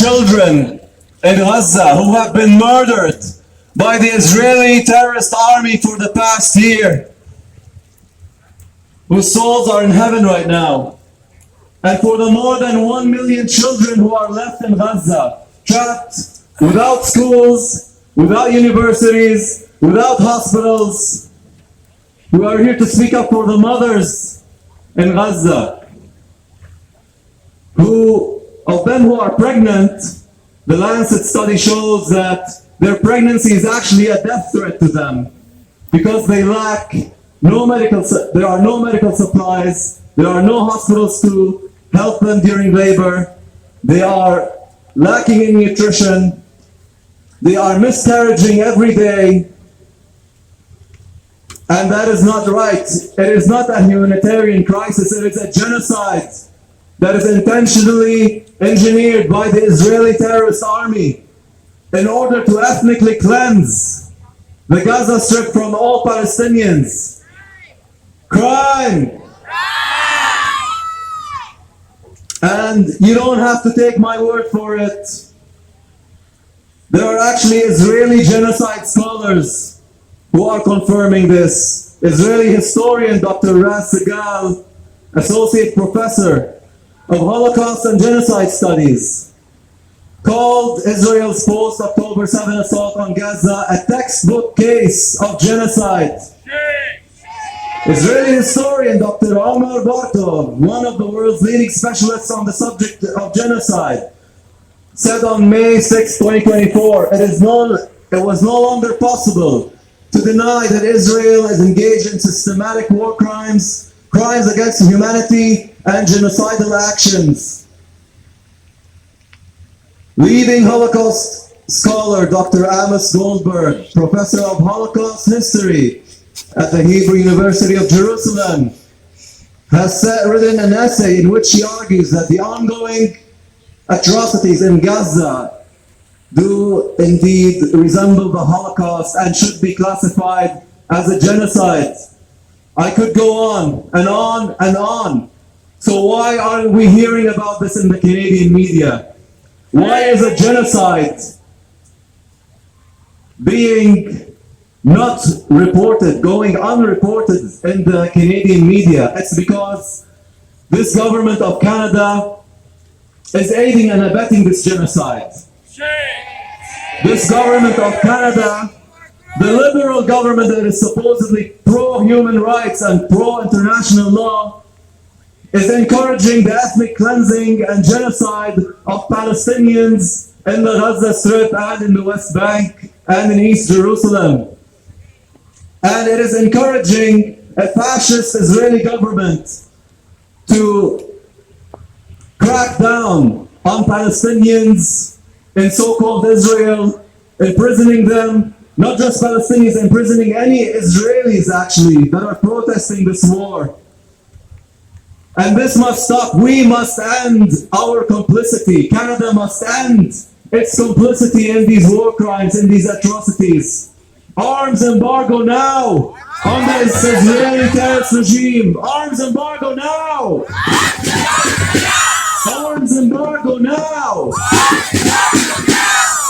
children in Gaza who have been murdered by the Israeli terrorist army for the past year, whose souls are in heaven right now. And for the more than 1 million children who are left in Gaza, trapped without schools, without universities, without hospitals, we are here to speak up for the mothers in Gaza, of them who are pregnant. The Lancet study shows that their pregnancy is actually a death threat to them because they lack there are no medical supplies, there are no hospitals to help them during labor, they are lacking in nutrition, they are miscarriaging every day, and that is not right. It is not a humanitarian crisis, it is a genocide that is intentionally engineered by the Israeli terrorist army in order to ethnically cleanse the Gaza Strip from all Palestinians. Crime! And you don't have to take my word for it. There are actually Israeli genocide scholars who are confirming this. Israeli historian Dr. Raz Segal, associate professor of Holocaust and Genocide Studies, called Israel's post-October 7 assault on Gaza a textbook case of genocide. Israeli historian Dr. Omar Bartov, one of the world's leading specialists on the subject of genocide, said on May 6, 2024, it was no longer possible to deny that Israel is engaged in systematic war crimes, crimes against humanity, and genocidal actions. Leading Holocaust scholar Dr. Amos Goldberg, professor of Holocaust history at the Hebrew University of Jerusalem, has written an essay in which he argues that the ongoing atrocities in Gaza do indeed resemble the Holocaust and should be classified as a genocide. I could go on and on and on. So why aren't we hearing about this in the Canadian media? Why is a genocide being not reported, going unreported in the Canadian media? It's because this government of Canada is aiding and abetting this genocide. This government of Canada, the liberal government that is supposedly pro-human rights and pro-international law, is encouraging the ethnic cleansing and genocide of Palestinians in the Gaza Strip and in the West Bank and in East Jerusalem. And it is encouraging a fascist Israeli government to crack down on Palestinians in so-called Israel, imprisoning them, not just Palestinians, imprisoning any Israelis actually that are protesting this war. And this must stop. We must end our complicity. Canada must end its complicity in these war crimes, in these atrocities. Arms embargo now on this Israeli terrorist regime. Arms embargo now. Arms embargo now.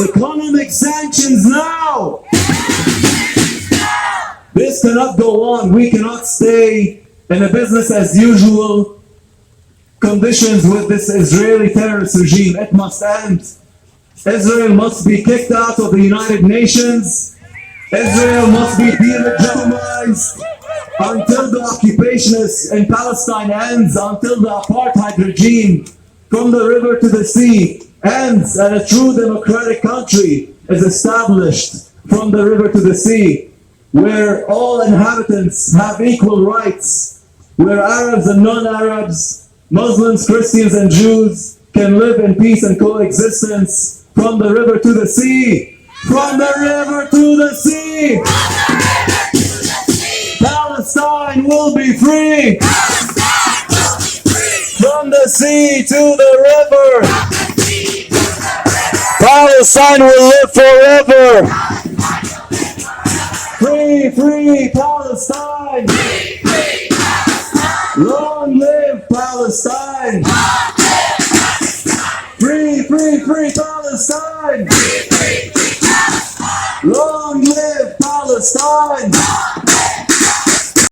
Economic sanctions now. This cannot go on. We cannot stay in a business as usual conditions with this Israeli terrorist regime. It must end. Israel must be kicked out of the United Nations. Israel must be delegitimized until the occupation in Palestine ends, until the apartheid regime from the river to the sea ends and a true democratic country is established from the river to the sea, where all inhabitants have equal rights, where Arabs and non-Arabs, Muslims, Christians and Jews can live in peace and coexistence from the river to the sea. From the river to the sea! Palestine will be free! From the sea to the river! Palestine will live forever! Free, free Palestine! Long live Palestine! Free, free! Free, free Palestine! Long live Palestine!